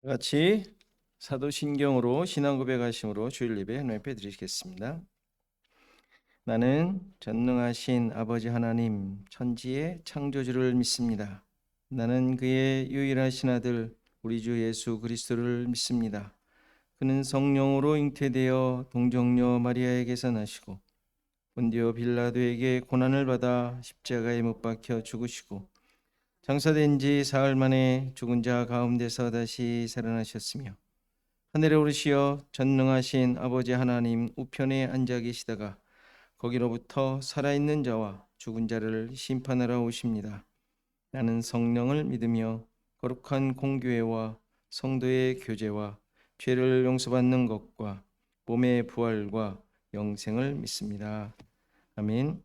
같이 사도신경으로 신앙 고백하심으로 주일 예배 헌납해 드리겠습니다. 나는 전능하신 아버지 하나님 천지의 창조주를 믿습니다. 나는 그의 유일하신 아들 우리 주 예수 그리스도를 믿습니다. 그는 성령으로 잉태되어 동정녀 마리아에게서 나시고 본디오 빌라도에게 고난을 받아 십자가에 못 박혀 죽으시고 장사된 지 사흘 만에 죽은 자 가운데서 다시 살아나셨으며 하늘에 오르시어 전능하신 아버지 하나님 우편에 앉아 계시다가 거기로부터 살아있는 자와 죽은 자를 심판하러 오십니다. 나는 성령을 믿으며 거룩한 공교회와 성도의 교제와 죄를 용서받는 것과 몸의 부활과 영생을 믿습니다. 아멘.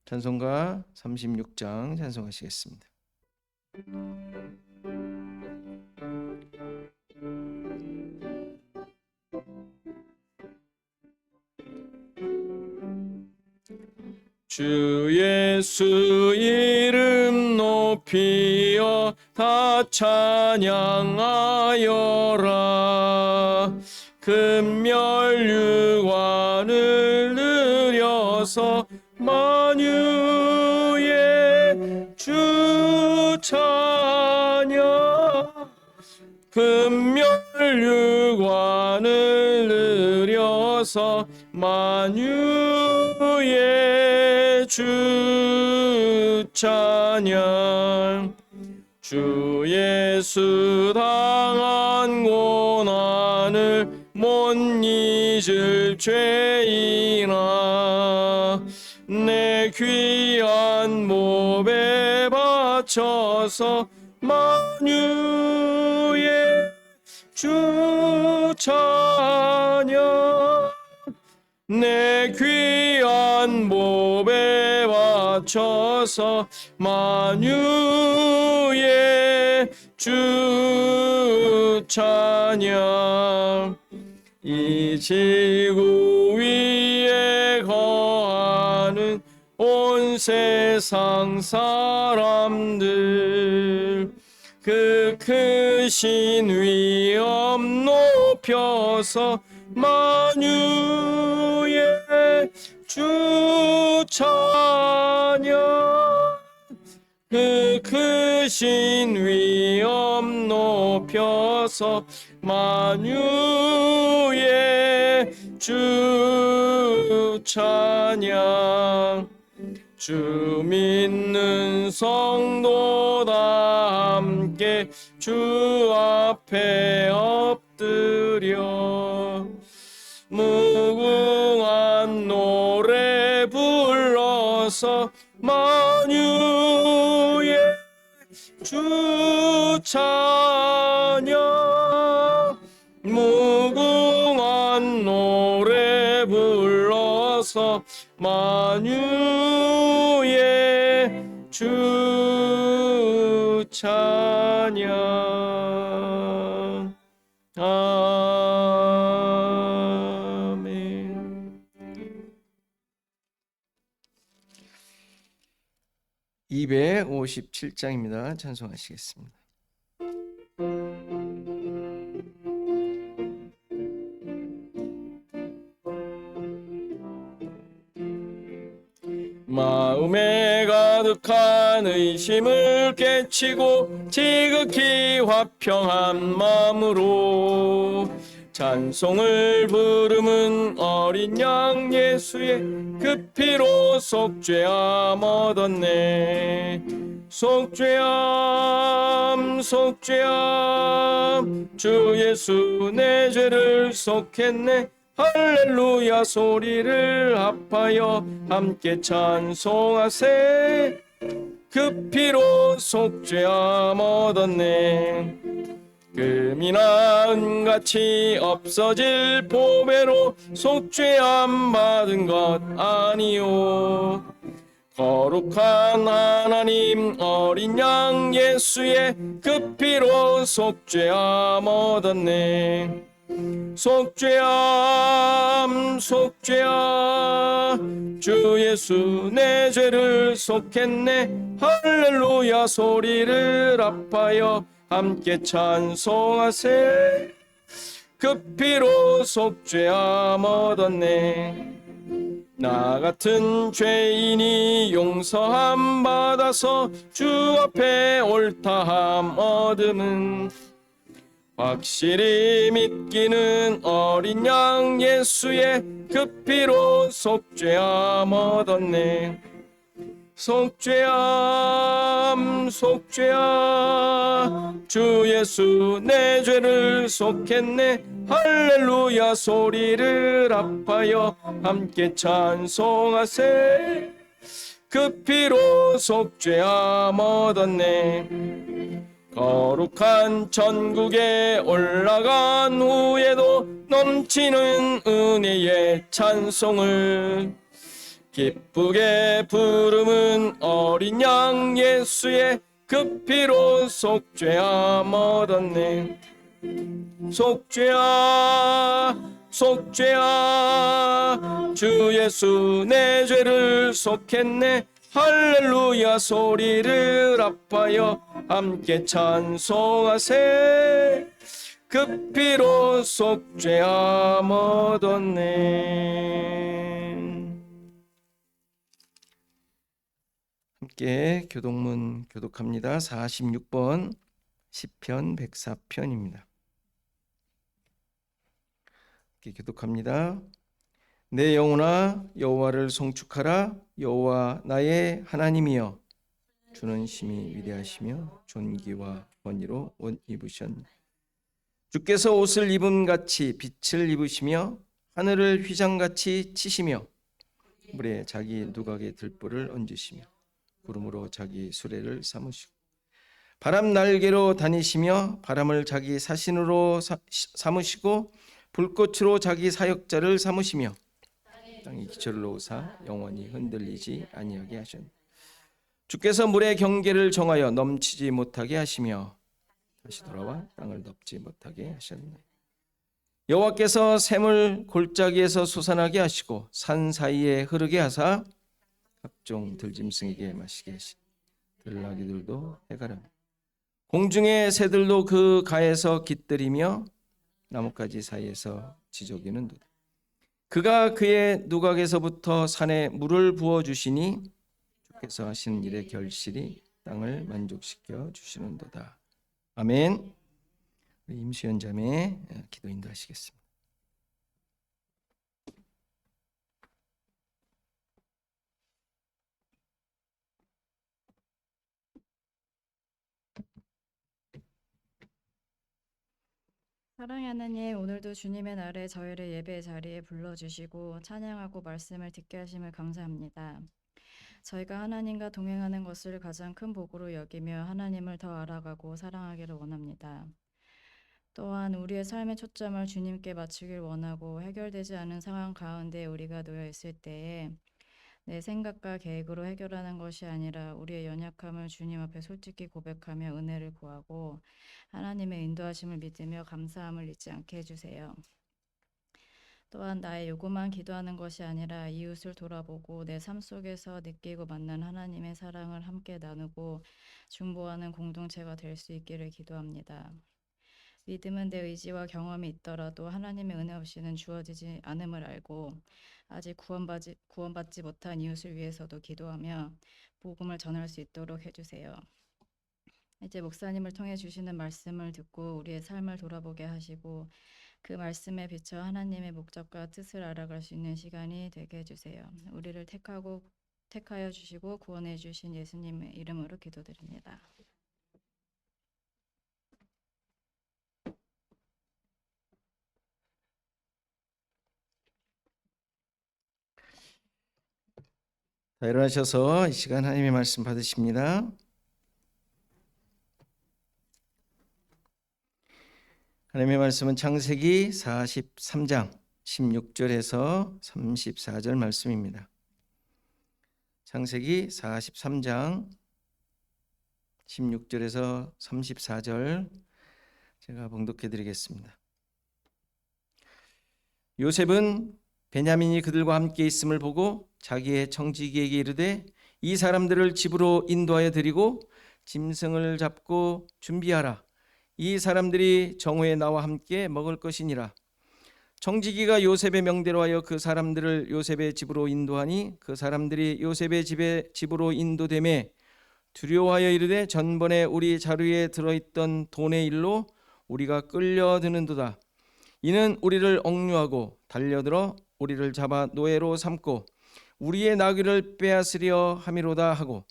찬송가 36장 찬송하시겠습니다. 주 예수 이름 높이어 다 찬양하여라. 금멸유관을 느려서 만유의 주 찬양. 금멸유관을 느려서 만유의 주 찬양. 주 예수 당한 고난을 못 잊을 죄인아 내 귀한 몸에 바쳐서 만유의 주 찬양. 내 귀한 몸에 바쳐서 만유의 주 찬양. 이 지구 위에 거하는 온 세상 사람들 그 크신 위엄 높여서 만유의 주 찬양. 그 크신 위엄 높여서 만유의 주 찬양. 주 믿는 성도 다 함께 주 앞에 엎드려 무궁한 노래 불러서 만유의 주 찬양. 무궁한 노래 불러서 만유의 주 찬양. 아멘. 257장입니다. 찬송하시겠습니다. 마음에 가득한 의심을 깨치고 지극히 화평한 마음으로 찬송을 부름은 어린 양 예수의 그 피로 속죄함 얻었네. 속죄함 속죄함 주 예수 내 죄를 속했네. 할렐루야 소리를 합하여 함께 찬송하세. 그 피로 속죄함 얻었네. 금이나 은같이 없어질 보배로 속죄함 받은 것 아니요. 거룩한 하나님 어린 양 예수의 그 피로 속죄함 얻었네. 속죄함 속죄함 주 예수 내 죄를 속했네. 할렐루야 소리를 합하여 함께 찬송하세. 그 피로 속죄함 얻었네. 나 같은 죄인이 용서함 받아서 주 앞에 옳다함 얻음은 확실히 믿기는 어린 양 예수의 그 피로 속죄함 얻었네. 속죄함 속죄함 주 예수 내 죄를 속했네. 할렐루야 소리를 합하여 함께 찬송하세. 그 피로 속죄함 얻었네. 거룩한 천국에 올라간 후에도 넘치는 은혜의 찬송을 기쁘게 부르는 어린 양 예수의 그 피로 속죄함 얻었네. 속죄야 속죄야 주 예수 내 죄를 속했네. 할렐루야 소리를 합하여 함께 찬송하세. 그 피로 속죄함 얻었네. 함께 교독문 교독합니다. 46번 시편 104편입니다. 함께 교독합니다. 내 영혼아 여호와를 송축하라. 여호와 나의 하나님이여 주는 심히 위대하시며 존귀와 권위로 옷 입으셨네. 주께서 옷을 입음같이 빛을 입으시며 하늘을 휘장같이 치시며 물에 자기 누각의 들보를 얹으시며 구름으로 자기 수레를 삼으시고 바람 날개로 다니시며 바람을 자기 사신으로 삼으시고 불꽃으로 자기 사역자를 삼으시며 땅이 기초를 놓으사 영원히 흔들리지 아니하게 하셨네. 주께서 물의 경계를 정하여 넘치지 못하게 하시며 다시 돌아와 땅을 덮지 못하게 하셨네. 여호와께서 샘을 골짜기에서 솟아나게 하시고 산 사이에 흐르게 하사 각종 들짐승에게 마시게 하시니 들나귀들도 해가라. 공중의 새들도 그 가에서 깃들이며 나뭇가지 사이에서 지저귀는도다. 그가 그의 누각에서부터 산에 물을 부어 주시니 주께서 하신 일의 결실이 땅을 만족시켜 주시는도다. 아멘. 임수연 자매 기도 인도하시겠습니다. 사랑의 하나님, 오늘도 주님의 날에 저희를 예배 자리에 불러주시고 찬양하고 말씀을 듣게 하심을 감사합니다. 저희가 하나님과 동행하는 것을 가장 큰 복으로 여기며 하나님을 더 알아가고 사랑하기를 원합니다. 또한 우리의 삶의 초점을 주님께 맞추길 원하고 해결되지 않은 상황 가운데 우리가 놓여 있을 때에 내 생각과 계획으로 해결하는 것이 아니라 우리의 연약함을 주님 앞에 솔직히 고백하며 은혜를 구하고 하나님의 인도하심을 믿으며 감사함을 잊지 않게 해주세요. 또한 나의 요구만 기도하는 것이 아니라 이웃을 돌아보고 내 삶 속에서 느끼고 만난 하나님의 사랑을 함께 나누고 중보하는 공동체가 될 수 있기를 기도합니다. 믿음은 내 의지와 경험이 있더라도 하나님의 은혜 없이는 주어지지 않음을 알고 아직 구원받지 못한 이웃을 위해서도 기도하며 복음을 전할 수 있도록 해주세요. 이제 목사님을 통해 주시는 말씀을 듣고 우리의 삶을 돌아보게 하시고 그 말씀에 비춰 하나님의 목적과 뜻을 알아갈 수 있는 시간이 되게 해주세요. 우리를 택하여 주시고 구원해 주신 예수님의 이름으로 기도드립니다. 자, 일어나셔서 이 시간 하나님의 말씀 받으십니다. 하나님의 말씀은 창세기 43장 16절에서 34절 말씀입니다. 창세기 43장 16절에서 34절 제가 봉독해 드리겠습니다. 요셉은 베냐민이 그들과 함께 있음을 보고 자기의 청지기에게 이르되 이 사람들을 집으로 인도하여 드리고 짐승을 잡고 준비하라. 이 사람들이 정오에 나와 함께 먹을 것이니라. 청지기가 요셉의 명대로 하여 그 사람들을 요셉의 집으로 인도하니 그 사람들이 요셉의 집으로 인도되매 두려워하여 이르되 전번에 우리 자루에 들어있던 돈의 일로 우리가 끌려드는도다. 이는 우리를 억류하고 달려들어 우리를 잡아 노예로 삼고 우리의 나귀를 빼앗으려 함이로다 하고,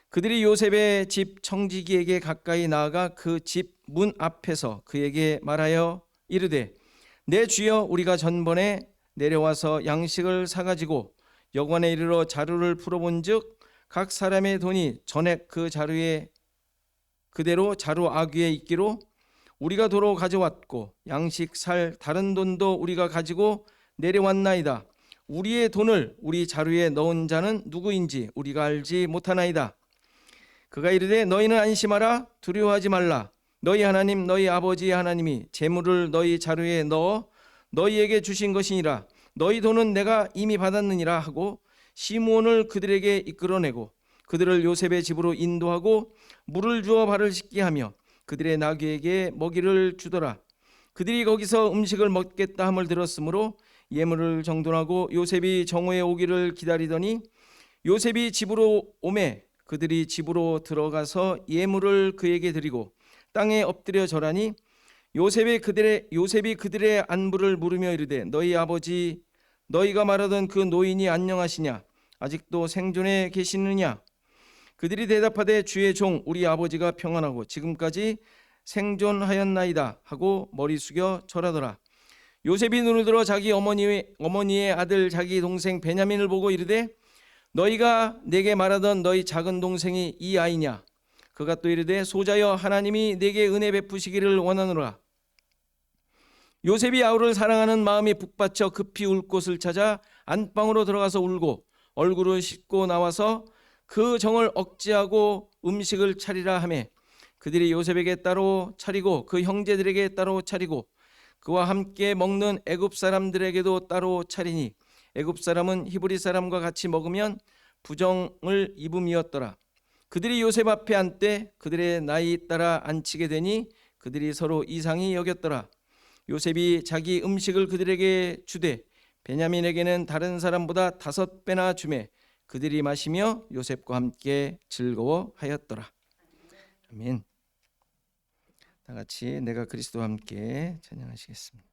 그들이 요셉의 집 청지기에게 가까이 나아가 그 집 문 앞에서 그에게 말하여 이르되 내 주여, 우리가 전번에 내려와서 양식을 사가지고 여관에 이르러 자루를 풀어본즉 각 사람의 돈이 전액 그 자루에 그대로 자루 아귀에 있기로 우리가 도로 가져왔고 양식 살 다른 돈도 우리가 가지고 내려왔나이다. 우리의 돈을 우리 자루에 넣은 자는 누구인지 우리가 알지 못하나이다. 그가 이르되 너희는 안심하라. 두려워하지 말라. 너희 하나님 너희 아버지의 하나님이 재물을 너희 자루에 넣어 너희에게 주신 것이니라. 너희 돈은 내가 이미 받았느니라 하고 시므온을 그들에게 이끌어내고 그들을 요셉의 집으로 인도하고 물을 주어 발을 씻게 하며 그들의 나귀에게 먹이를 주더라. 그들이 거기서 음식을 먹겠다 함을 들었으므로 예물을 정돈하고 요셉이 정오에 오기를 기다리더니 요셉이 집으로 오매 그들이 집으로 들어가서 예물을 그에게 드리고 땅에 엎드려 절하니 요셉이 그들의 안부를 물으며 이르되 너희 아버지 너희가 말하던 그 노인이 안녕하시냐? 아직도 생존해 계시느냐? 그들이 대답하되 주의 종 우리 아버지가 평안하고 지금까지 생존하였나이다 하고 머리 숙여 절하더라. 요셉이 눈을 들어 자기 어머니의 아들 자기 동생 베냐민을 보고 이르되 너희가 내게 말하던 너희 작은 동생이 이 아이냐? 그가 또 이르되 소자여 하나님이 내게 은혜 베푸시기를 원하노라. 요셉이 아우를 사랑하는 마음이 북받쳐 급히 울 곳을 찾아 안방으로 들어가서 울고 얼굴을 씻고 나와서 그 정을 억제하고 음식을 차리라 하매 그들이 요셉에게 따로 차리고 그 형제들에게 따로 차리고 그와 함께 먹는 애굽 사람들에게도 따로 차리니 애굽 사람은 히브리 사람과 같이 먹으면 부정을 입음이었더라. 그들이 요셉 앞에 앉되 그들의 나이 따라 앉히게 되니 그들이 서로 이상히 여겼더라. 요셉이 자기 음식을 그들에게 주되 베냐민에게는 다른 사람보다 5배나 주매 그들이 마시며 요셉과 함께 즐거워하였더라. 아멘. 다 같이 내가 그리스도와 함께 찬양하시겠습니다.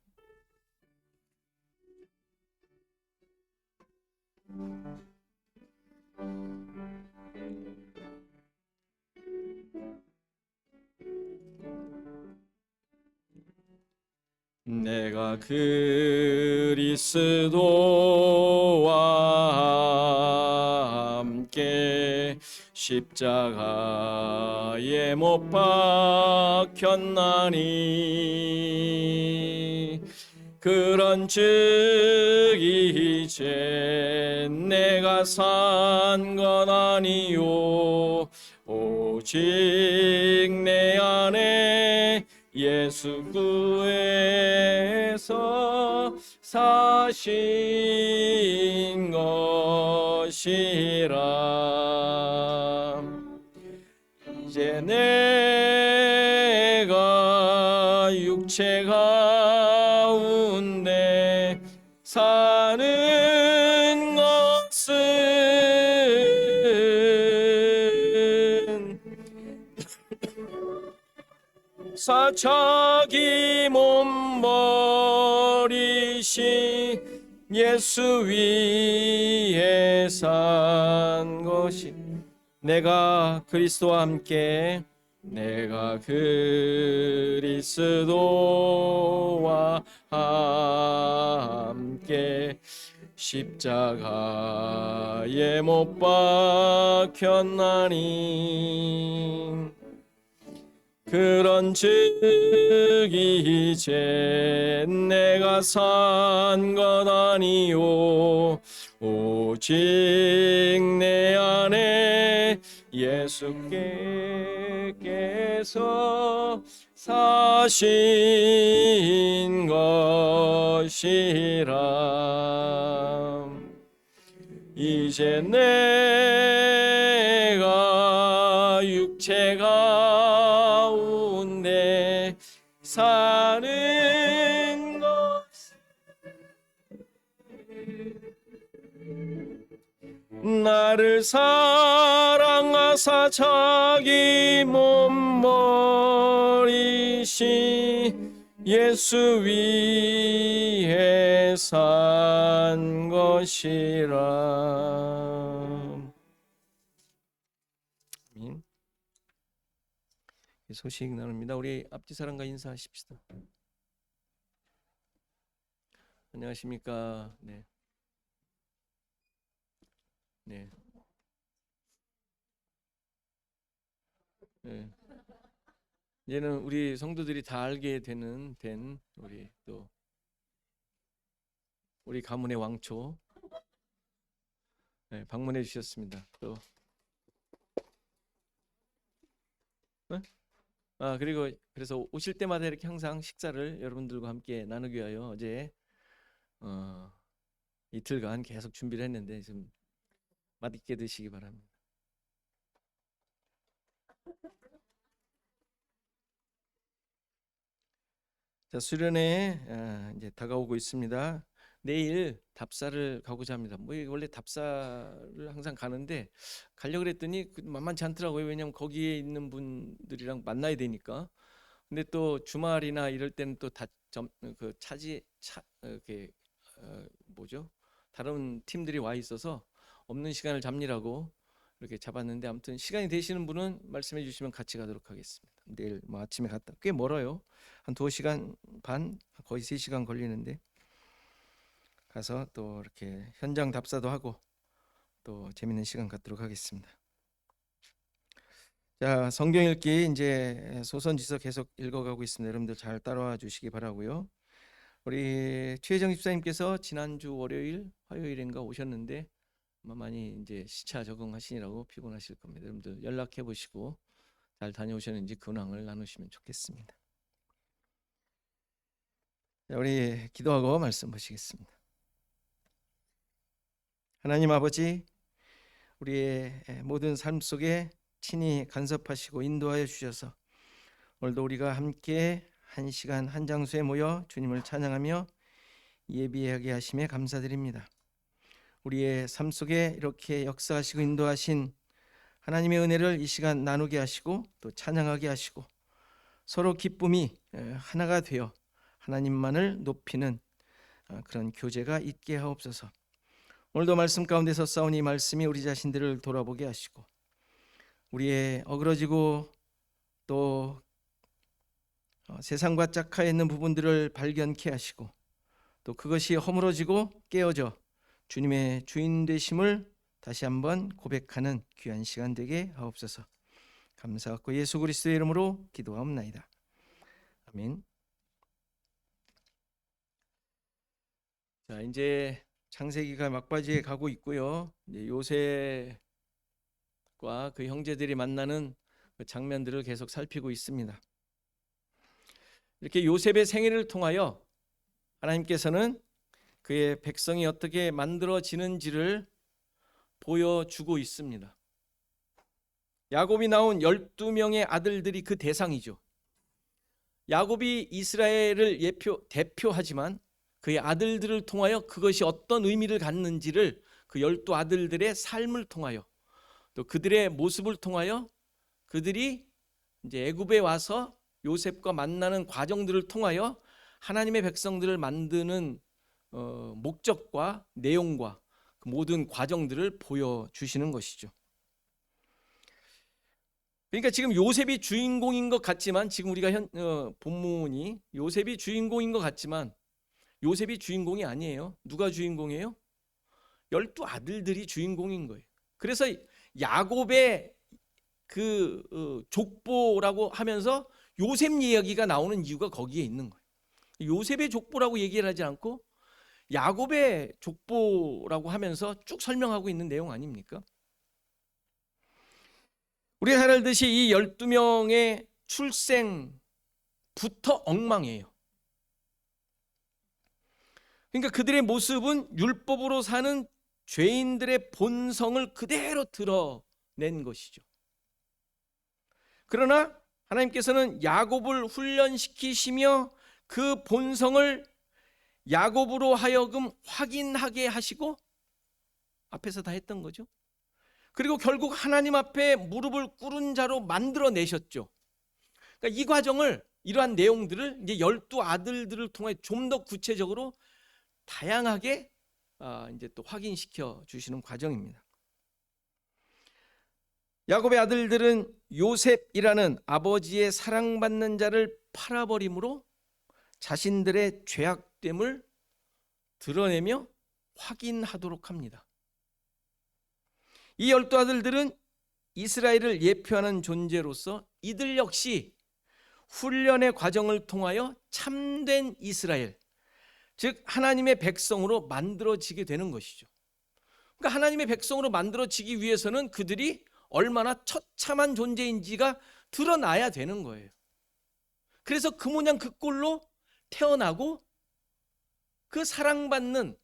내가 그리스도와 함께 십자가에 못 박혔나니 그런즉 이제 내가 산 건 아니요 오직 내 안에 예수 구에서 사신 것이라. 이제 내가 육체 가운데 사는 것은 자기 몸 버리신 예수 위에 산 것이 내가 그리스도와 함께 내가 그리스도와 함께 십자가에 못 박혔나니 그런즉 이제 내가 산 것 아니요 오직 내 안에 예수께서 사신 것이라. 이제 내가 육체 가운데 사는 것 나를 사랑하사 자기 몸 버리신 예수 위에 산 것이라. 아멘. 소식 나눕니다. 우리 앞뒤 사람과 인사하십시다. 안녕하십니까? 네. 네. 네. 이제는 우리 성도들이 다 알게 된 우리 또 우리 가문의 왕초 방문해 주셨습니다. 또 그리고 그래서 오실 때마다 이렇게 항상 식사를 여러분들과 함께 나누기 위하여 어제 이틀간 계속 준비를 했는데 좀 맛있게 드시기 바랍니다. 자, 수련회 이제 다가오고 있습니다. 내일 답사를 가고자 합니다. 뭐 원래 답사를 항상 가는데 가려고 그랬더니 만만치 않더라고요. 왜냐하면 거기에 있는 분들이랑 만나야 되니까. 근데 또 주말이나 이럴 때는 또 이렇게 뭐죠? 다른 팀들이 와 있어서 없는 시간을 잡느라고 이렇게 잡았는데, 아무튼 시간이 되시는 분은 말씀해 주시면 같이 가도록 하겠습니다. 내일 뭐 아침에 갔다 꽤 멀어요. 한 2시간 반, 거의 3시간 걸리는데 가서 또 이렇게 현장 답사도 하고 또 재밌는 시간 갖도록 하겠습니다. 자, 성경 읽기 이제 소선지서 계속 읽어가고 있습니다. 여러분들 잘 따라와 주시기 바라고요. 우리 최혜정 집사님께서 지난주 월요일, 화요일인가 오셨는데 아마 많이 이제 시차 적응하시느라고 피곤하실 겁니다. 여러분들 연락해 보시고 잘 다녀오셨는지 근황을 나누시면 좋겠습니다. 자, 우리 기도하고 말씀 보시겠습니다. 하나님 아버지, 우리의 모든 삶 속에 친히 간섭하시고 인도하여 주셔서 오늘도 우리가 함께 한 시간 한 장소에 모여 주님을 찬양하며 예비하게 하심에 감사드립니다. 우리의 삶 속에 이렇게 역사하시고 인도하신 하나님의 은혜를 이 시간 나누게 하시고 또 찬양하게 하시고 서로 기쁨이 하나가 되어 하나님만을 높이는 그런 교제가 있게 하옵소서. 오늘도 말씀 가운데서 싸우니 말씀이 우리 자신들을 돌아보게 하시고 우리의 어그러지고 또 세상과 짝하에 있는 부분들을 발견케 하시고 또 그것이 허물어지고 깨어져 주님의 주인 되심을 다시 한번 고백하는 귀한 시간 되게 하옵소서. 감사하고 예수 그리스도의 이름으로 기도하옵나이다. 아멘. 자, 이제 창세기가 막바지에 가고 있고요. 이제 요셉과 그 형제들이 만나는 그 장면들을 계속 살피고 있습니다. 이렇게 요셉의 생애를 통하여 하나님께서는 그의 백성이 어떻게 만들어지는지를 보여주고 있습니다. 야곱이 낳은 12명의 아들들이 그 대상이죠. 야곱이 이스라엘을 대표하지만 그의 아들들을 통하여 그것이 어떤 의미를 갖는지를 그 12아들들의 삶을 통하여 또 그들의 모습을 통하여 그들이 이제 애굽에 와서 요셉과 만나는 과정들을 통하여 하나님의 백성들을 만드는 목적과 내용과 그 모든 과정들을 보여주시는 것이죠. 그러니까 지금 요셉이 주인공인 것 같지만, 지금 우리가 본문이 요셉이 주인공인 것 같지만 요셉이 주인공이 아니에요. 누가 주인공이에요? 12아들들이 주인공인 거예요. 그래서 야곱의 그 족보라고 하면서 요셉 이야기가 나오는 이유가 거기에 있는 거예요. 요셉의 족보라고 얘기를 하지 않고 야곱의 족보라고 하면서 쭉 설명하고 있는 내용 아닙니까? 우리가 잘 알듯이 이 12명의 출생부터 엉망이에요. 그러니까 그들의 모습은 율법으로 사는 죄인들의 본성을 그대로 드러낸 것이죠. 그러나 하나님께서는 야곱을 훈련시키시며 그 본성을 야곱으로 하여금 확인하게 하시고 앞에서 다 했던 거죠. 그리고 결국 하나님 앞에 무릎을 꿇은 자로 만들어 내셨죠. 그러니까 이 과정을, 이러한 내용들을 이제 12 아들들을 통해 좀 더 구체적으로 다양하게 이제 또 확인시켜 주시는 과정입니다. 야곱의 아들들은 요셉이라는 아버지의 사랑받는 자를 팔아버림으로 자신들의 죄악됨을 드러내며 확인하도록 합니다. 이 12 아들들은 이스라엘을 예표하는 존재로서 이들 역시 훈련의 과정을 통하여 참된 이스라엘, 즉 하나님의 백성으로 만들어지게 되는 것이죠. 그러니까 하나님의 백성으로 만들어지기 위해서는 그들이 얼마나 처참한 존재인지가 드러나야 되는 거예요. 그래서 그 모양 그 꼴로 태어나고 그 사랑받는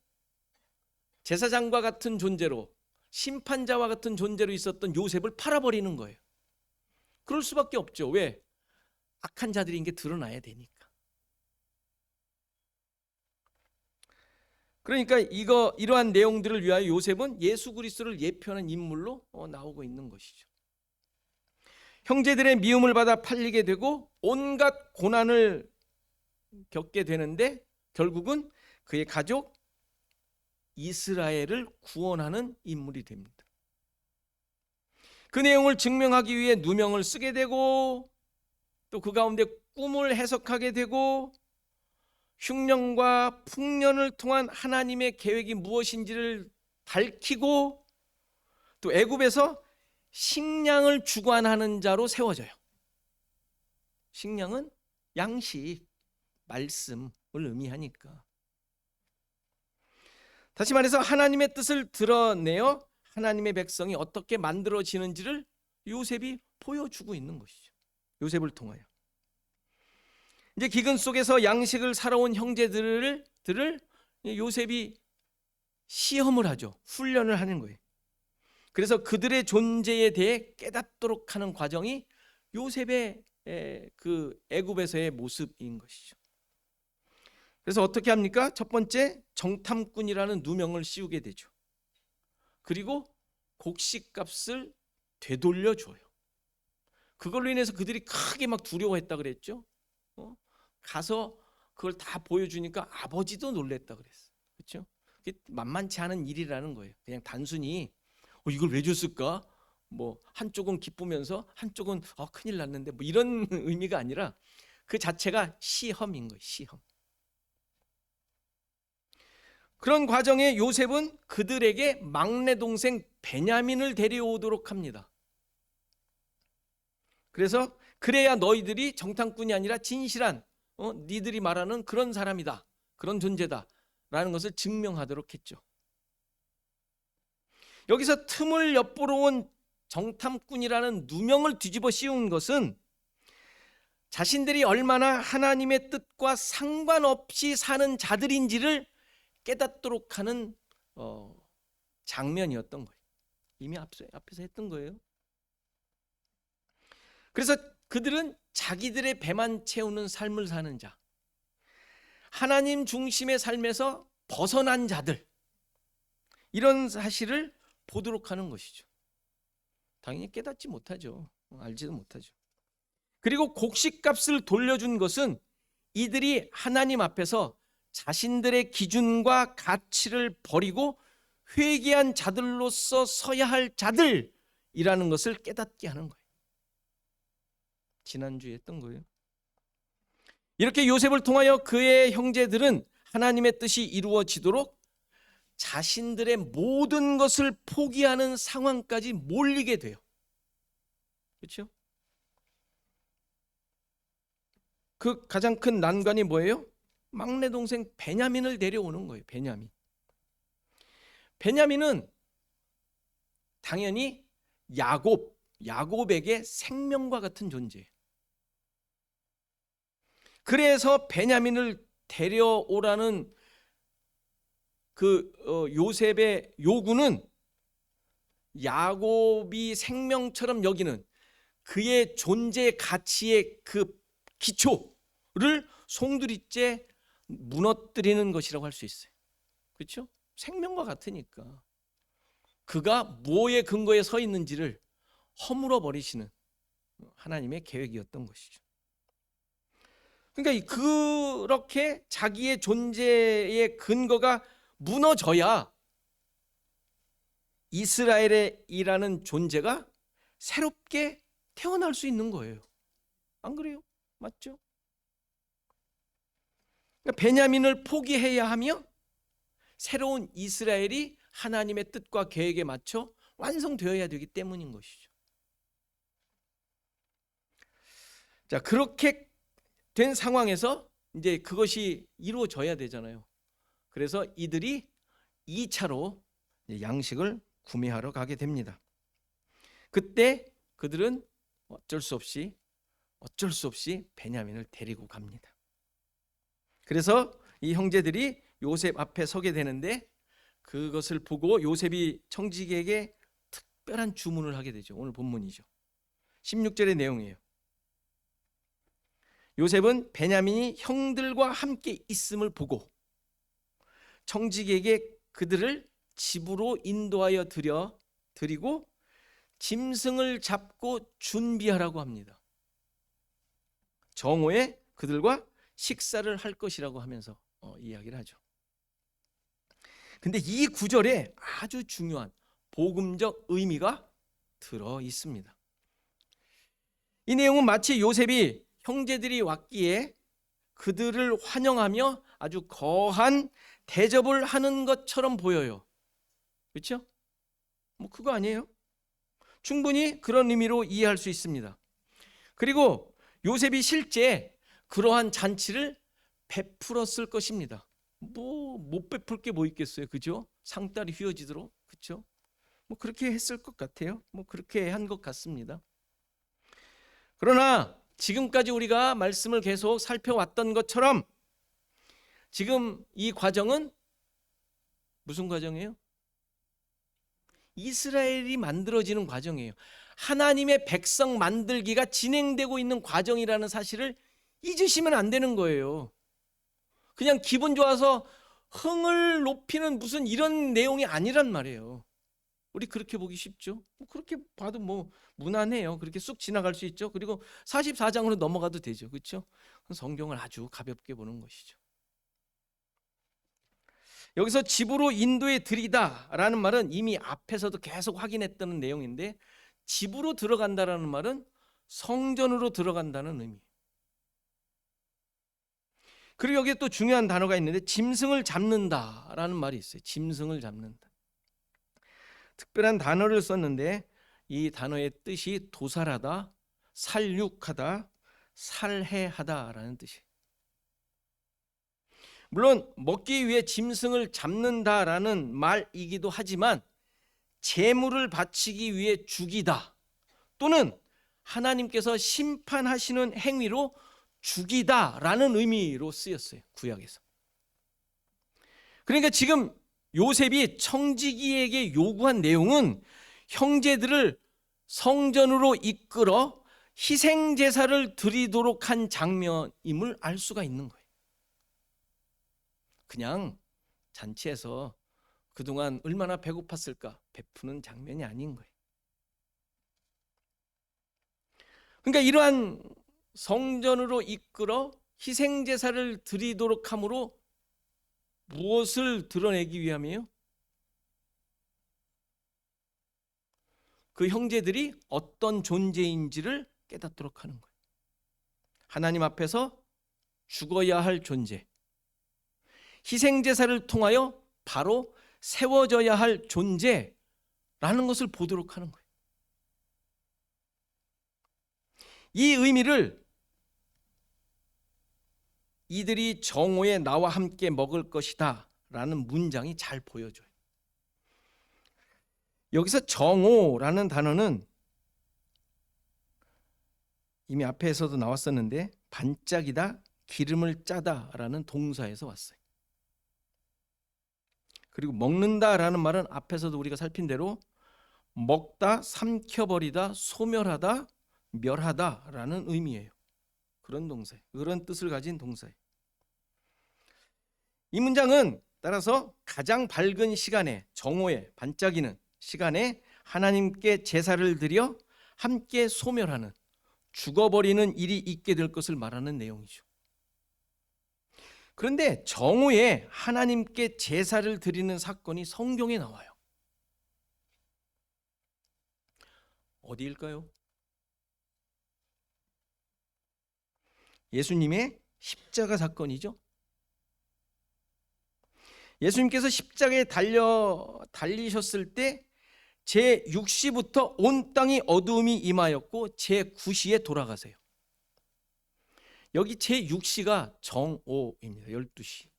제사장과 같은 존재로, 심판자와 같은 존재로 있었던 요셉을 팔아버리는 거예요. 그럴 수밖에 없죠. 왜? 악한 자들인 게 드러나야 되니까. 그러니까 이러한 내용들을 위하여 요셉은 예수 그리스도를 예표하는 인물로 나오고 있는 것이죠. 형제들의 미움을 받아 팔리게 되고 온갖 고난을 겪게 되는데 결국은 그의 가족 이스라엘을 구원하는 인물이 됩니다. 그 내용을 증명하기 위해 누명을 쓰게 되고 또 그 가운데 꿈을 해석하게 되고 흉년과 풍년을 통한 하나님의 계획이 무엇인지를 밝히고 또 애굽에서 식량을 주관하는 자로 세워져요. 식량은 양식, 말씀을 의미하니까. 다시 말해서 하나님의 뜻을 드러내어 하나님의 백성이 어떻게 만들어지는지를 요셉이 보여주고 있는 것이죠. 요셉을 통하여. 이제 기근 속에서 양식을 살아온 형제들을 요셉이 시험을 하죠. 훈련을 하는 거예요. 그래서 그들의 존재에 대해 깨닫도록 하는 과정이 요셉의 그 애굽에서의 모습인 것이죠. 그래서 어떻게 합니까? 첫 번째, 정탐꾼이라는 누명을 씌우게 되죠. 그리고 곡식값을 되돌려 줘요. 그걸로 인해서 그들이 크게 막 두려워했다 그랬죠. 가서 그걸 다 보여주니까 아버지도 놀랬다 그랬어요. 그렇죠? 그게 만만치 않은 일이라는 거예요. 그냥 단순히 이걸 왜 줬을까? 뭐 한쪽은 기쁘면서 한쪽은 큰일 났는데 뭐 이런 의미가 아니라 그 자체가 시험인 거예요. 시험. 그런 과정에 요셉은 그들에게 막내 동생 베냐민을 데려오도록 합니다. 그래서 그래야 너희들이 정탐꾼이 아니라 진실한 니들이 말하는 그런 사람이다, 그런 존재다 라는 것을 증명하도록 했죠. 여기서 틈을 엿보러 온 정탐꾼이라는 누명을 뒤집어 씌운 것은 자신들이 얼마나 하나님의 뜻과 상관없이 사는 자들인지를 깨닫도록 하는 장면이었던 거예요. 이미 앞에서 했던 거예요. 그래서 그들은 자기들의 배만 채우는 삶을 사는 자, 하나님 중심의 삶에서 벗어난 자들, 이런 사실을 보도록 하는 것이죠. 당연히 깨닫지 못하죠. 알지도 못하죠. 그리고 곡식값을 돌려준 것은 이들이 하나님 앞에서 자신들의 기준과 가치를 버리고 회개한 자들로서 서야 할 자들이라는 것을 깨닫게 하는 거예요. 지난주에 했던 거예요. 이렇게 요셉을 통하여 그의 형제들은 하나님의 뜻이 이루어지도록 자신들의 모든 것을 포기하는 상황까지 몰리게 돼요. 그렇죠? 그 가장 큰 난관이 뭐예요? 막내 동생 베냐민을 데려오는 거예요. 베냐민은 당연히 야곱에게 생명과 같은 존재예요. 그래서 베냐민을 데려오라는 그 요셉의 요구는 야곱이 생명처럼 여기는 그의 존재 가치의 그 기초를 송두리째 무너뜨리는 것이라고 할 수 있어요. 그렇죠? 생명과 같으니까 그가 뭐의 근거에 서 있는지를 허물어 버리시는 하나님의 계획이었던 것이죠. 그러니까 그렇게 자기의 존재의 근거가 무너져야 이스라엘이라는 존재가 새롭게 태어날 수 있는 거예요. 안 그래요? 맞죠? 그러니까 베냐민을 포기해야 하며 새로운 이스라엘이 하나님의 뜻과 계획에 맞춰 완성되어야 되기 때문인 것이죠. 자, 그렇게 된 상황에서 이제 그것이 이루어져야 되잖아요. 그래서 이들이 2차로 양식을 구매하러 가게 됩니다. 그때 그들은 어쩔 수 없이 베냐민을 데리고 갑니다. 그래서 이 형제들이 요셉 앞에 서게 되는데 그것을 보고 요셉이 청지기에게 특별한 주문을 하게 되죠. 오늘 본문이죠. 16절의 내용이에요. 요셉은 베냐민이 형들과 함께 있음을 보고 청지기에게 그들을 집으로 인도하여 드리고 짐승을 잡고 준비하라고 합니다. 정오에 그들과 식사를 할 것이라고 하면서 이야기를 하죠. 근데 이 구절에 아주 중요한 복음적 의미가 들어 있습니다. 이 내용은 마치 요셉이 형제들이 왔기에 그들을 환영하며 아주 거한 대접을 하는 것처럼 보여요. 그렇죠? 뭐 그거 아니에요? 충분히 그런 의미로 이해할 수 있습니다. 그리고 요셉이 실제 그러한 잔치를 베풀었을 것입니다. 뭐 못 베풀 게 뭐 있겠어요, 그죠? 상다리 휘어지도록, 그렇죠? 뭐 그렇게 했을 것 같아요. 뭐 그렇게 한 것 같습니다. 그러나 지금까지 우리가 말씀을 계속 살펴왔던 것처럼 지금 이 과정은 무슨 과정이에요? 이스라엘이 만들어지는 과정이에요. 하나님의 백성 만들기가 진행되고 있는 과정이라는 사실을 잊으시면 안 되는 거예요. 그냥 기분 좋아서 흥을 높이는 무슨 이런 내용이 아니란 말이에요. 우리 그렇게 보기 쉽죠? 그렇게 봐도 뭐 무난해요. 그렇게 쑥 지나갈 수 있죠. 그리고 44장으로 넘어가도 되죠. 그렇죠? 성경을 아주 가볍게 보는 것이죠. 여기서 집으로 인도해 드리다라는 말은 이미 앞에서도 계속 확인했던 내용인데 집으로 들어간다라는 말은 성전으로 들어간다는 의미. 그리고 여기에 또 중요한 단어가 있는데 짐승을 잡는다라는 말이 있어요. 짐승을 잡는다. 특별한 단어를 썼는데 이 단어의 뜻이 도살하다, 살육하다, 살해하다라는 뜻이에요. 물론 먹기 위해 짐승을 잡는다라는 말이기도 하지만 제물을 바치기 위해 죽이다 또는 하나님께서 심판하시는 행위로 죽이다라는 의미로 쓰였어요. 구약에서. 그러니까 지금 요셉이 청지기에게 요구한 내용은 형제들을 성전으로 이끌어 희생 제사를 드리도록 한 장면임을 알 수가 있는 거예요. 그냥 잔치에서 그동안 얼마나 배고팠을까 베푸는 장면이 아닌 거예요. 그러니까 이러한 성전으로 이끌어 희생 제사를 드리도록 함으로 무엇을 드러내기 위함이에요? 그 형제들이 어떤 존재인지를 깨닫도록 하는 거예요. 하나님 앞에서 죽어야 할 존재, 희생 제사를 통하여 바로 세워져야 할 존재라는 것을 보도록 하는 거예요. 이 의미를 이들이 정오에 나와 함께 먹을 것이다 라는 문장이 잘 보여줘요. 여기서 정오라는 단어는 이미 앞에서도 나왔었는데 반짝이다, 기름을 짜다 라는 동사에서 왔어요. 그리고 먹는다라는 말은 앞에서도 우리가 살핀 대로 먹다, 삼켜버리다, 소멸하다, 멸하다라는 의미예요. 그런 동사, 그런 뜻을 가진 동사예요. 이 문장은 따라서 가장 밝은 시간에, 정오에 반짝이는 시간에 하나님께 제사를 드려 함께 소멸하는, 죽어버리는 일이 있게 될 것을 말하는 내용이죠. 그런데 정오에 하나님께 제사를 드리는 사건이 성경에 나와요. 어디일까요? 예수님의 십자가 사건이죠. 예수님께서 십자가에 달리셨을 때 제6시부터 온 땅이 어두움이 임하였고 제9시에 돌아가세요. 여기 제6시가 정오입니다. 12시.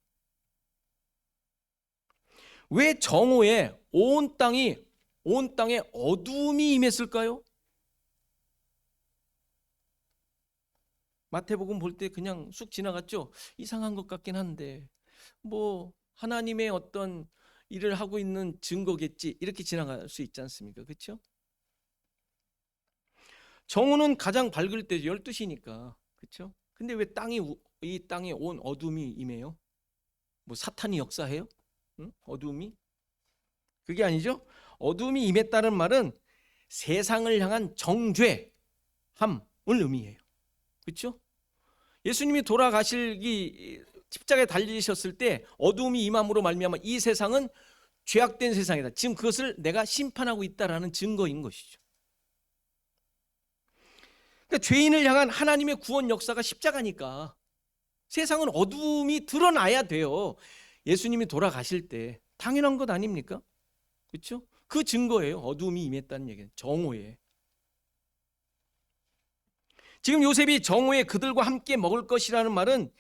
왜 정오에 온 땅에 어두움이 임했을까요? 마태복음 볼 때 그냥 쑥 지나갔죠. 이상한 것 같긴 한데 뭐 하나님의 어떤 일을 하고 있는 증거겠지, 이렇게 지나갈 수 있지 않습니까? 그렇죠? 정오는 가장 밝을 때 12시니까. 그렇죠? 근데 왜 이 땅에 온 어둠이 임해요? 뭐 사탄이 역사해요? 응? 어둠이? 그게 아니죠. 어둠이 임했다는 말은 세상을 향한 정죄함을 의미해요. 그렇죠? 예수님이 십자가에 달리셨을 때 어둠이 임함으로 말미암아 이 세상은 죄악된 세상이다. 지금 그것을 내가 심판하고 있다라는 증거인 것이죠. 그러니까 죄인을 향한 하나님의 구원 역사가 십자가니까 세상은 어둠이 드러나야 돼요. 예수님이 돌아가실 때 당연한 것 아닙니까? 그렇죠? 그 증거예요. 어둠이 임했다는 얘기는 정오에. 지금 요셉이 정오에 그들과 함께 먹을 것이라는 말은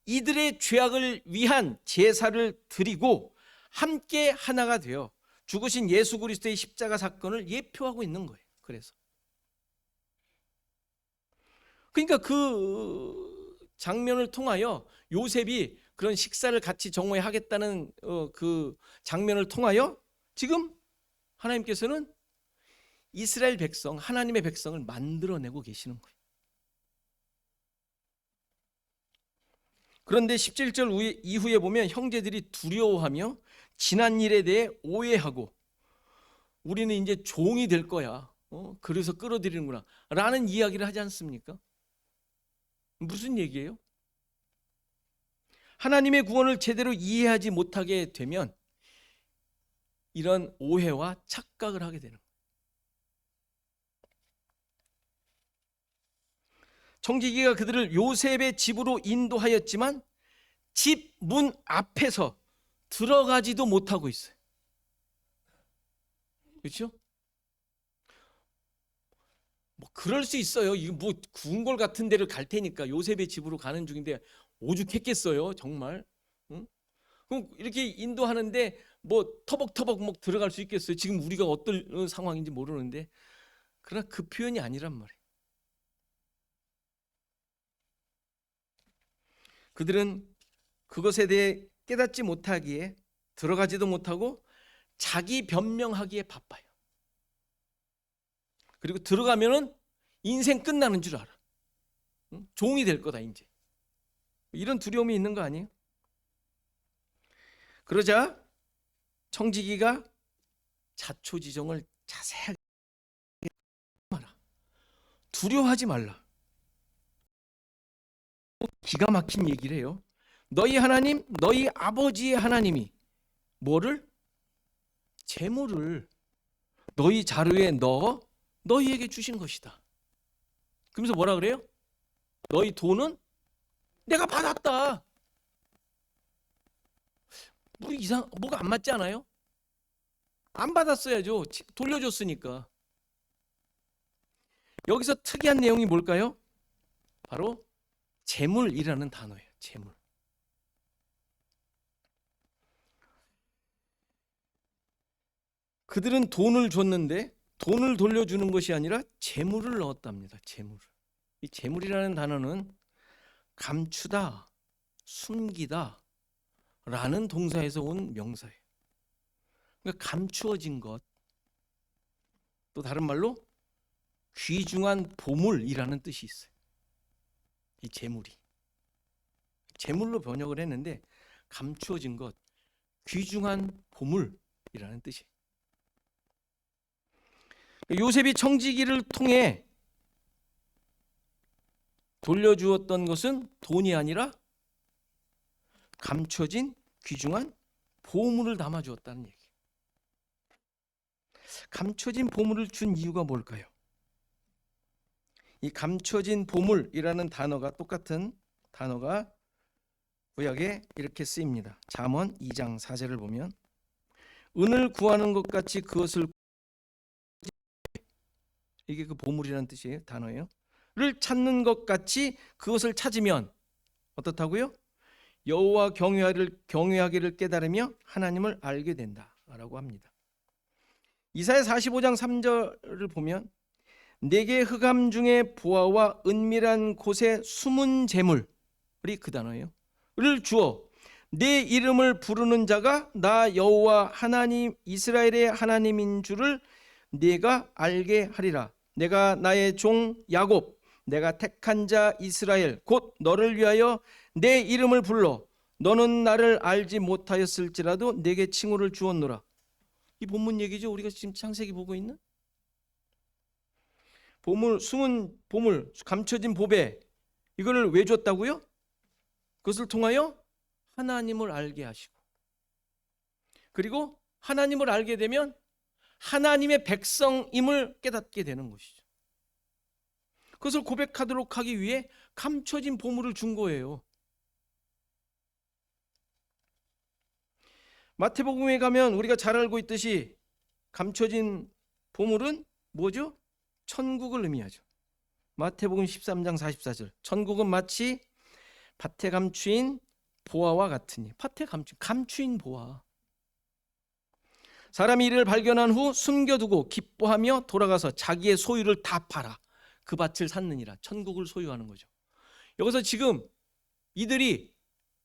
이들의 죄악을 위한 제사를 드리고 함께 하나가 되어 죽으신 예수 그리스도의 십자가 사건을 예표하고 있는 거예요. 그러니까 그 장면을 통하여 요셉이 그런 식사를 같이 정오에 하겠다는 그 장면을 통하여 지금 하나님께서는 이스라엘 백성, 하나님의 백성을 만들어내고 계시는 거예요. 그런데 17절 이후에 보면 형제들이 두려워하며 지난 일에 대해 오해하고 우리는 이제 종이 될 거야. 그래서 끌어들이는구나 라는 이야기를 하지 않습니까? 무슨 얘기예요? 하나님의 구원을 제대로 이해하지 못하게 되면 이런 오해와 착각을 하게 되는 거예요. 청지기가 그들을 요셉의 집으로 인도하였지만 집 문 앞에서 들어가지도 못하고 있어요. 그렇죠? 뭐 그럴 수 있어요. 이거 뭐 궁궐 같은 데를 갈 테니까 요셉의 집으로 가는 중인데 오죽했겠어요, 정말. 응? 그럼 이렇게 인도하는데 뭐 터벅터벅 뭐 들어갈 수 있겠어요. 지금 우리가 어떤 상황인지 모르는데. 그러나 그 표현이 아니란 말이에요. 그들은 그것에 대해 깨닫지 못하기에 들어가지도 못하고 자기 변명하기에 바빠요. 그리고 들어가면은 인생 끝나는 줄 알아. 응? 종이 될 거다 이제. 이런 두려움이 있는 거 아니에요? 그러자 청지기가 자초지종을 자세하게 말아. 두려워하지 말라. 기가 막힌 얘기를 해요. 너희 하나님, 너희 아버지의 하나님이 뭐를? 재물을 너희 자루에 넣어 너희에게 주신 것이다. 그러면서 뭐라 그래요? 너희 돈은 내가 받았다. 뭐가 안 맞지 않아요? 안 받았어야죠. 돌려줬으니까. 여기서 특이한 내용이 뭘까요? 바로 재물이라는 단어예요. 재물. 그들은 돈을 줬는데 돈을 돌려주는 것이 아니라 재물을 넣었답니다. 재물을. 이 재물이라는 단어는 감추다, 숨기다 라는 동사에서 온 명사예요. 그러니까 감추어진 것. 또 다른 말로 귀중한 보물이라는 뜻이 있어요. 이 재물이 재물로 번역을 했는데 감추어진 것, 귀중한 보물이라는 뜻이에요. 요셉이 청지기를 통해 돌려주었던 것은 돈이 아니라 감춰진 귀중한 보물을 담아주었다는 얘기예요. 감춰진 보물을 준 이유가 뭘까요? 이 감춰진 보물이라는 단어가 똑같은 단어가 구약에 이렇게 쓰입니다. 잠언 2장 4절을 보면 은을 구하는 것 같이 그것을, 이게 그 보물이라는 뜻이에요. 단어예요. 를 찾는 것 같이 그것을 찾으면 어떻다고요? 여호와 경외하기를 깨달으며 하나님을 알게 된다라고 합니다. 이사야 45장 3절을 보면 내게 흑암 중에 보화와 은밀한 곳에 숨은 재물이 그 단어예요. 를 주어 내 이름을 부르는 자가 나 여호와 하나님 이스라엘의 하나님인 줄을 네가 알게 하리라. 내가 나의 종 야곱 내가 택한 자 이스라엘 곧 너를 위하여 내 이름을 불러 너는 나를 알지 못하였을지라도 내게 칭호를 주었노라. 이 본문 얘기죠. 우리가 지금 창세기 보고 있는 보물, 숨은 보물, 감춰진 보배, 이거를 왜 줬다고요? 그것을 통하여 하나님을 알게 하시고, 그리고 하나님을 알게 되면 하나님의 백성임을 깨닫게 되는 것이죠. 그것을 고백하도록 하기 위해 감춰진 보물을 준 거예요. 마태복음에 가면 우리가 잘 알고 있듯이 감춰진 보물은 뭐죠? 천국을 의미하죠. 마태복음 13장 44절. 천국은 마치 밭에 감추인 보화와 같으니. 밭에 감추인 보화. 사람이 이를 발견한 후 숨겨두고 기뻐하며 돌아가서 자기의 소유를 다 팔아 그 밭을 샀느니라. 천국을 소유하는 거죠. 여기서 지금 이들이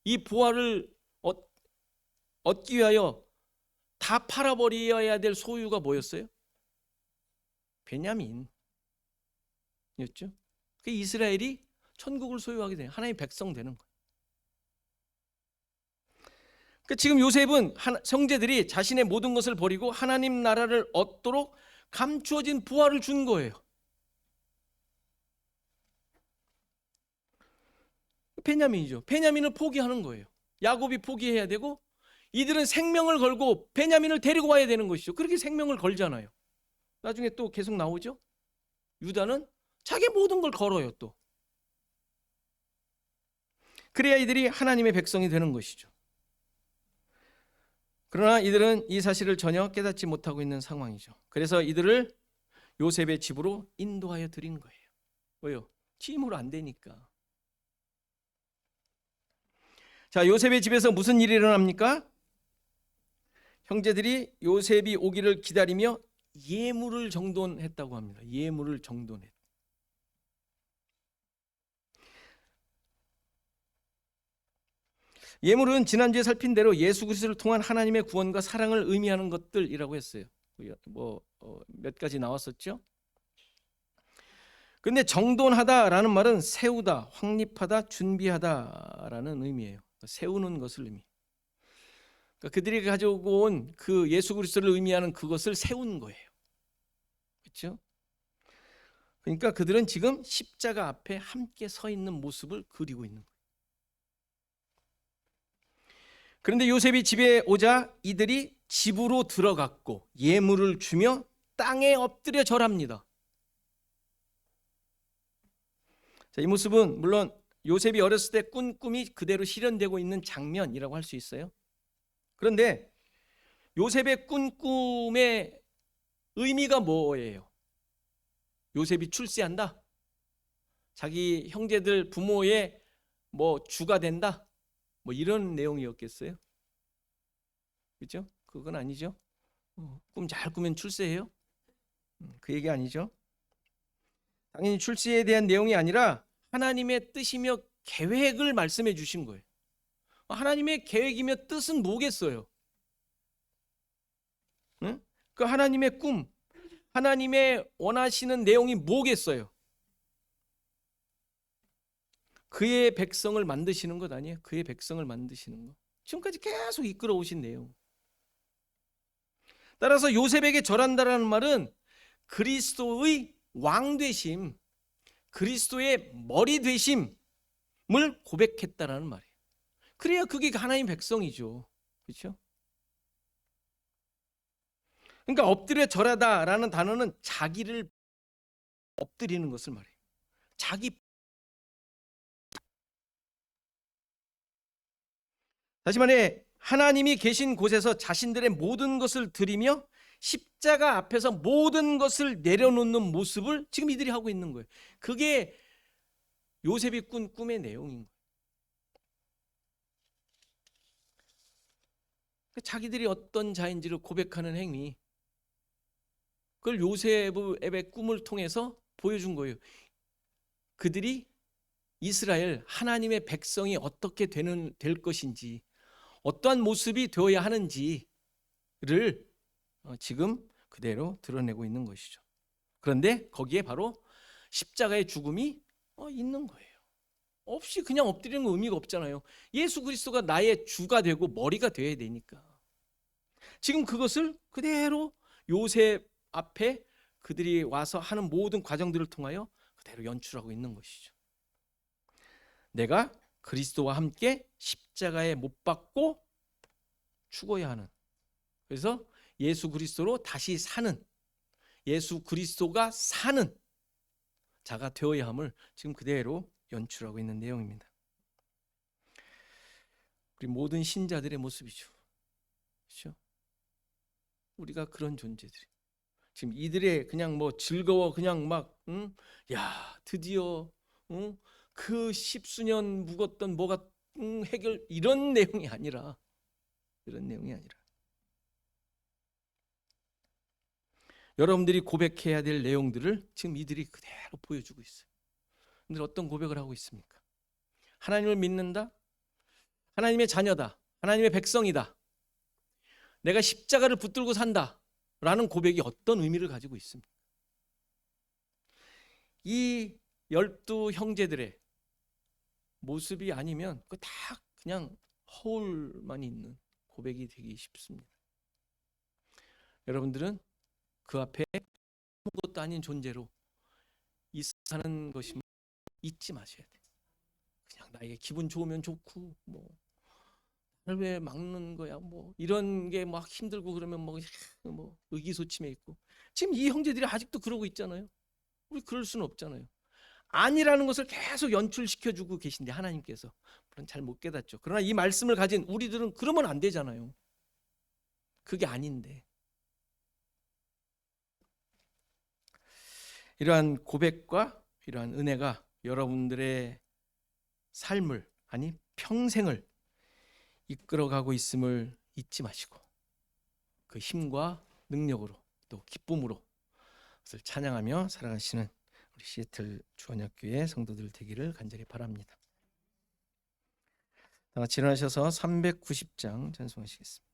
이 보화를 얻기 위하여 다 팔아버려야 될 소유가 뭐였어요? 베냐민이었죠. 그 이스라엘이 천국을 소유하게 되는, 하나님의 백성 되는 거예요. 그러니까 지금 요셉은 형제들이 자신의 모든 것을 버리고 하나님 나라를 얻도록 감추어진 부활을 준 거예요. 베냐민이죠. 베냐민을 포기하는 거예요. 야곱이 포기해야 되고 이들은 생명을 걸고 베냐민을 데리고 와야 되는 것이죠. 그렇게 생명을 걸잖아요. 나중에 또 계속 나오죠. 유다는 자기 모든 걸 걸어요. 또 그래야 이들이 하나님의 백성이 되는 것이죠. 그러나 이들은 이 사실을 전혀 깨닫지 못하고 있는 상황이죠. 그래서 이들을 요셉의 집으로 인도하여 드린 거예요. 왜요? 힘으로 안 되니까. 자, 요셉의 집에서 무슨 일이 일어납니까? 형제들이 요셉이 오기를 기다리며 예물을 정돈했다고 합니다. 예물을 정돈했. 예물은 지난주에 살핀 대로 예수 그리스도를 통한 하나님의 구원과 사랑을 의미하는 것들이라고 했어요. 몇 가지 나왔었죠. 근데 정돈하다라는 말은 세우다, 확립하다, 준비하다라는 의미예요. 세우는 것을 의미. 그러니까 그들이 가지고 온 그 예수 그리스도를 의미하는 그것을 세운 거예요. 그렇죠? 그러니까 그들은 지금 십자가 앞에 함께 서 있는 모습을 그리고 있는 거예요. 그런데 요셉이 집에 오자 이들이 집으로 들어갔고 예물을 주며 땅에 엎드려 절합니다. 자, 이 모습은 물론 요셉이 어렸을 때 꾼 꿈이 그대로 실현되고 있는 장면이라고 할 수 있어요. 그런데 요셉의 꾼 꿈의 의미가 뭐예요? 요셉이 출세한다? 자기 형제들 부모의 주가 된다? 이런 내용이었겠어요? 그렇죠? 그건 아니죠. 꿈 잘 꾸면 출세해요? 그 얘기 아니죠. 당연히 출세에 대한 내용이 아니라 하나님의 뜻이며 계획을 말씀해 주신 거예요. 하나님의 계획이며 뜻은 뭐겠어요? 응? 그 하나님의 꿈, 하나님의 원하시는 내용이 뭐겠어요? 그의 백성을 만드시는 것 아니에요? 그의 백성을 만드시는 것. 지금까지 계속 이끌어 오신 내용. 따라서 요셉에게 절한다라는 말은 그리스도의 왕 되심, 그리스도의 머리 되심을 고백했다라는 말이에요. 그래야 그게 하나님 백성이죠. 그렇죠? 그러니까 엎드려 절하다라는 단어는 자기를 엎드리는 것을 말해요. 다시 말해 하나님이 계신 곳에서 자신들의 모든 것을 드리며 십자가 앞에서 모든 것을 내려놓는 모습을 지금 이들이 하고 있는 거예요. 그게 요셉이 꾼 꿈의 내용인 거예요. 자기들이 어떤 자인지를 고백하는 행위, 그걸 요셉의 꿈을 통해서 보여준 거예요. 그들이 이스라엘 하나님의 백성이 어떻게 될 것인지, 어떠한 모습이 되어야 하는지를 지금 그대로 드러내고 있는 것이죠. 그런데 거기에 바로 십자가의 죽음이 있는 거예요. 없이 그냥 엎드리는 건 의미가 없잖아요. 예수 그리스도가 나의 주가 되고 머리가 되어야 되니까. 지금 그것을 그대로 요셉 앞에 그들이 와서 하는 모든 과정들을 통하여 그대로 연출하고 있는 것이죠. 내가 그리스도와 함께 십자가에 못 박고 죽어야 하는, 그래서 예수 그리스도로 다시 사는, 예수 그리스도가 사는 자가 되어야 함을 지금 그대로 연출하고 있는 내용입니다. 우리 모든 신자들의 모습이죠. 그렇죠? 우리가 그런 존재들이 지금 이들의 그냥 뭐 즐거워 그냥 막 야 드디어 그 십수년 묵었던 뭐가 해결, 이런 내용이 아니라, 여러분들이 고백해야 될 내용들을 지금 이들이 그대로 보여주고 있어요. 근데 어떤 고백을 하고 있습니까? 하나님을 믿는다, 하나님의 자녀다, 하나님의 백성이다, 내가 십자가를 붙들고 산다 라는 고백이 어떤 의미를 가지고 있습니까? 이 12 형제들의 모습이 아니면 그 다 그냥 허울만 있는 고백이 되기 쉽습니다. 여러분들은 그 앞에 아무것도 아닌 존재로 있사는 것임을 잊지 마셔야 돼요. 그냥 나에게 기분 좋으면 좋고 뭐 나를 왜 막는 거야 뭐 이런 게 막 힘들고 그러면 뭐 의기소침해 있고, 지금 이 형제들이 아직도 그러고 있잖아요. 우리 그럴 수는 없잖아요. 아니라는 것을 계속 연출시켜주고 계신데 하나님께서 물론 잘 못 깨닫죠. 그러나 이 말씀을 가진 우리들은 그러면 안 되잖아요. 그게 아닌데. 이러한 고백과 이러한 은혜가 여러분들의 삶을, 아니 평생을 이끌어가고 있음을 잊지 마시고 그 힘과 능력으로 또 기쁨으로 그것을 찬양하며 살아가시는 우리 시애틀 주원학교의 성도들 되기를 간절히 바랍니다. 다 같이 일어나셔서 390장 찬송하시겠습니다.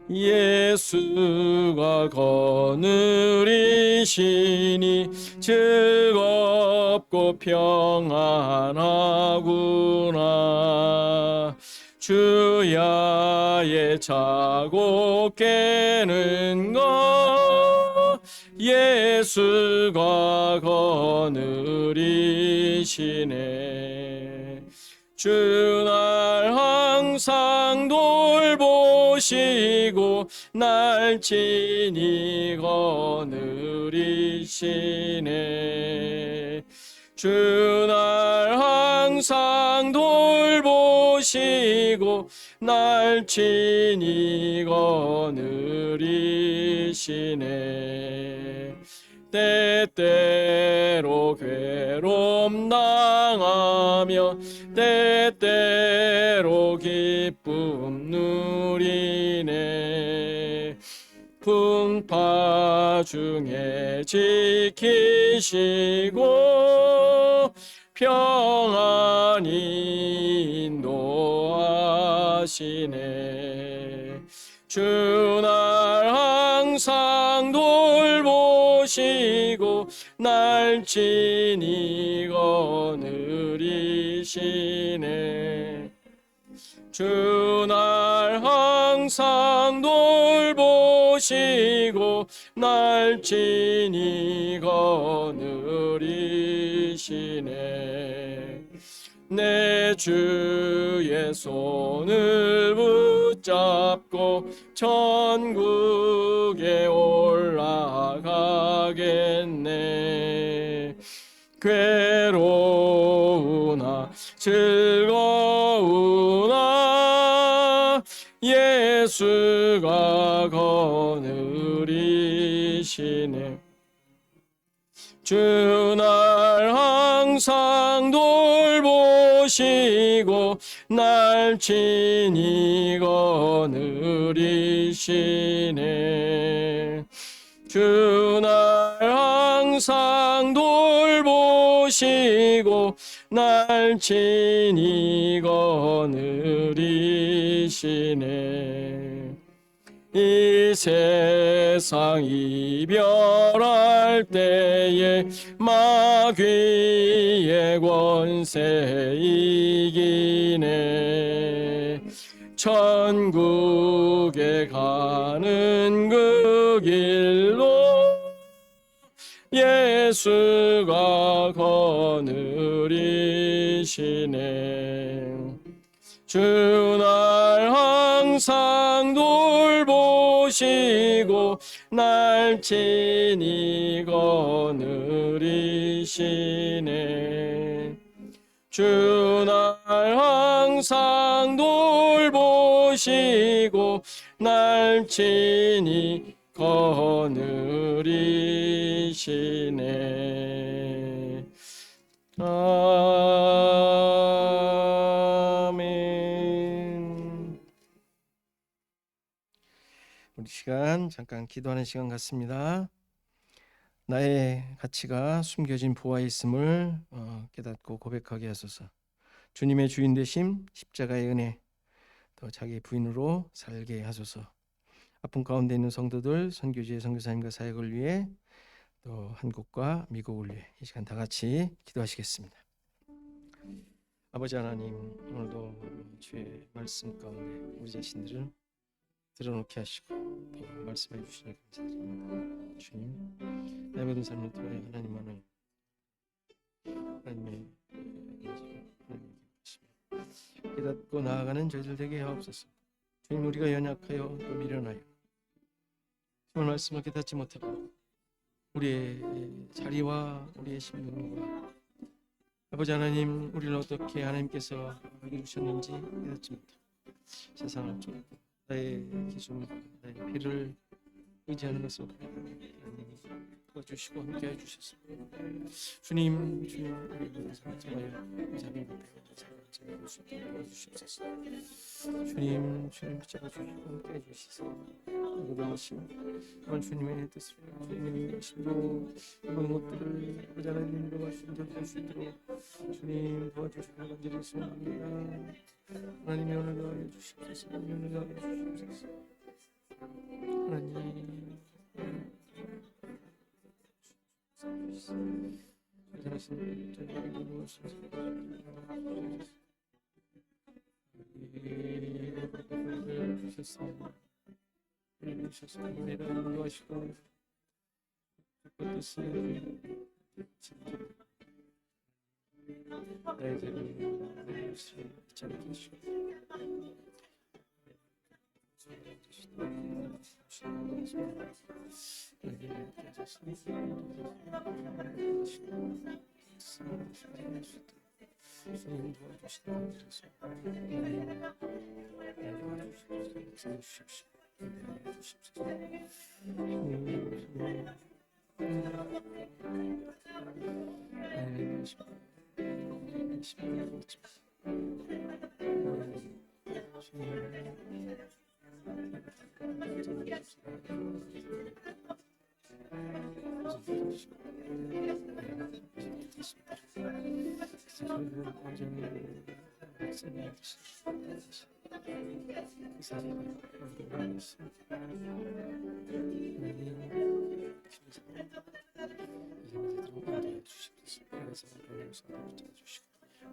예수가 거느리시니 즐겁고 평안하구나. 주야의 자고 깨는 것 예수가 거느리시네. 주 날 항상 돌보시고 날 친히 거느리시네. 주 날 항상 돌보시고 날 친히 거느리시네. 때때로 괴로움 당하며 때때로 기쁨 누리네. 풍파 중에 지키시고 평안히 인도하시네. 주 날 항상 돌보시고 날 친히 거느리시네. 주 날 항상 돌보시고 날 친히 거느리시네. 내 주의 손을 붙잡고 천국에 올라가겠네. 괴로우나 즐거우나 예수가 거느리시네. 주 날 항상 돌보시고 날 친히 거느리시네. 주 날 항상 돌보시고 날 친히 거느리시네. 이 세상 이별할 때에 마귀의 권세 이기네. 천국에 가는 그 길로 예수가 거느리시네. 주 날 항상 돌보시고 날 친히 거느리시네. 주 날 항상 돌보시고 날 친히 거느리시네. 아멘. 우리 시간 잠깐 기도하는 시간 같습니다. 나의 가치가 숨겨진 보화에 있음을 깨닫고 고백하게 하소서. 주님의 주인 되심, 십자가의 은혜, 또 자기 부인으로 살게 하소서. 아픔 가운데 있는 성도들, 선교지의 선교사님과 사역을 위해, 또 한국과 미국을 위해 이 시간 다 같이 기도하시겠습니다. 아버지 하나님, 오늘도 주의 말씀 가운데 우리 자신들을 드러놓게 하시고 또 말씀해 주시니 감사드립니다. 주님, 내 모든 삶을 통해 하나님만을, 하나님의 깨닫고 나아가는 저희들 되게 하옵소서. 주님, 우리가 연약하여 또 미련하여 주의 말씀을 깨닫지 못하고 우리의 자리와 우리의 신분과 아버지 하나님, 우리를 어떻게 하나님께서 이루셨는지 깨닫지 못하고 세상을 쫓고 나의 기준과 나의 피를 의지하는 것을 도와주시고 함께해 주셔서 주님 우리를 사랑하여 자비를 도와주시옵소서. 주님 붙잡아주시고 함께해 주시소. 모든 것이 주님의 뜻을, 주님의 심도 모든 것들을 아버지 하나님 도와주실 수 있도록 주님 도와주시고 간절히 소원합니다. 하나님의 은혜를 더하여 주시옵소서. 은혜를 더하여 주시옵소서. 하나님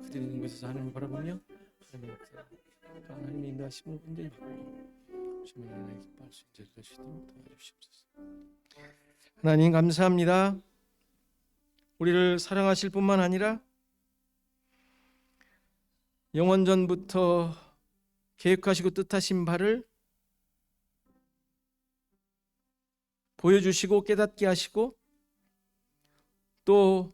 그들이 있는 곳에서 하나님을 바라보며 하나님의 인도하심을 온전히 받고 주님의 나라에 기뻐할 수 있도록 도와주시옵소서. 하나님 감사합니다. 우리를 사랑하실 뿐만 아니라 영원전부터 계획하시고 뜻하신 바를 보여주시고 깨닫게 하시고 또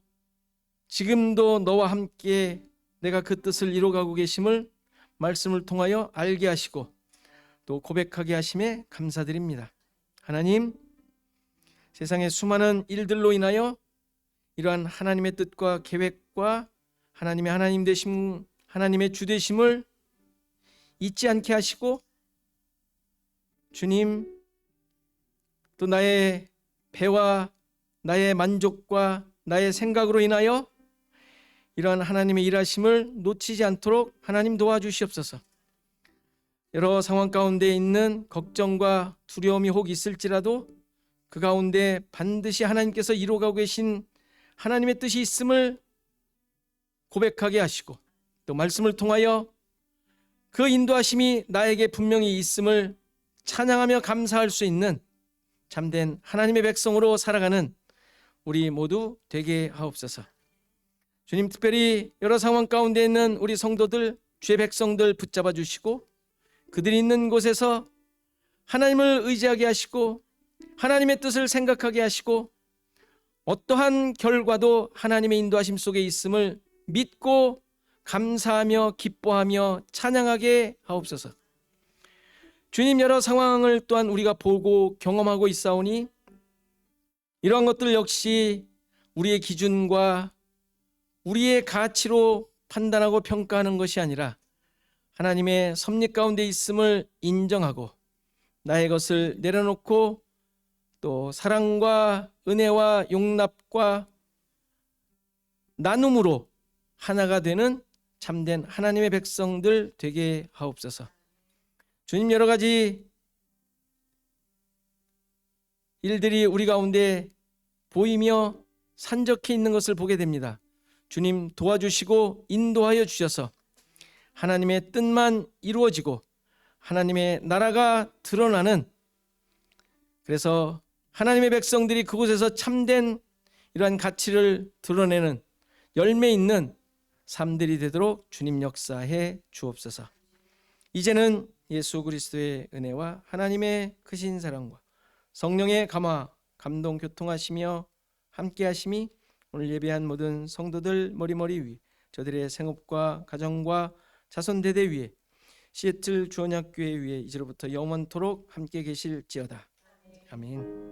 지금도 너와 함께 내가 그 뜻을 이루어가고 계심을 말씀을 통하여 알게 하시고 또 고백하게 하심에 감사드립니다. 하나님, 세상의 수많은 일들로 인하여 이러한 하나님의 뜻과 계획과 하나님의 하나님 되심, 하나님의 주 되심을 잊지 않게 하시고 주님, 또 나의 배와 나의 만족과 나의 생각으로 인하여 이러한 하나님의 일하심을 놓치지 않도록 하나님 도와주시옵소서. 여러 상황 가운데 있는 걱정과 두려움이 혹 있을지라도 그 가운데 반드시 하나님께서 이루어가고 계신 하나님의 뜻이 있음을 고백하게 하시고 또 말씀을 통하여 그 인도하심이 나에게 분명히 있음을 찬양하며 감사할 수 있는 참된 하나님의 백성으로 살아가는 우리 모두 되게 하옵소서. 주님, 특별히 여러 상황 가운데 있는 우리 성도들, 주의 백성들 붙잡아 주시고 그들이 있는 곳에서 하나님을 의지하게 하시고 하나님의 뜻을 생각하게 하시고 어떠한 결과도 하나님의 인도하심 속에 있음을 믿고 감사하며 기뻐하며 찬양하게 하옵소서. 주님, 여러 상황을 또한 우리가 보고 경험하고 있사오니 이러한 것들 역시 우리의 기준과 우리의 가치로 판단하고 평가하는 것이 아니라 하나님의 섭리 가운데 있음을 인정하고 나의 것을 내려놓고 또 사랑과 은혜와 용납과 나눔으로 하나가 되는 참된 하나님의 백성들 되게 하옵소서. 주님, 여러 가지 일들이 우리 가운데 보이며 산적해 있는 것을 보게 됩니다. 주님, 도와주시고 인도하여 주셔서 하나님의 뜻만 이루어지고 하나님의 나라가 드러나는, 그래서 하나님의 백성들이 그곳에서 참된 이러한 가치를 드러내는 열매 있는 삶들이 되도록 주님 역사해 주옵소서. 이제는 예수 그리스도의 은혜와 하나님의 크신 사랑과 성령의 감화, 감동, 교통하시며 함께 하심이 오늘 예배한 모든 성도들 머리머리 위, 저들의 생업과 가정과 자손 대대 위에, 시애틀 주언약교회 위에 이제로부터 영원토록 함께 계실지어다. 아멘.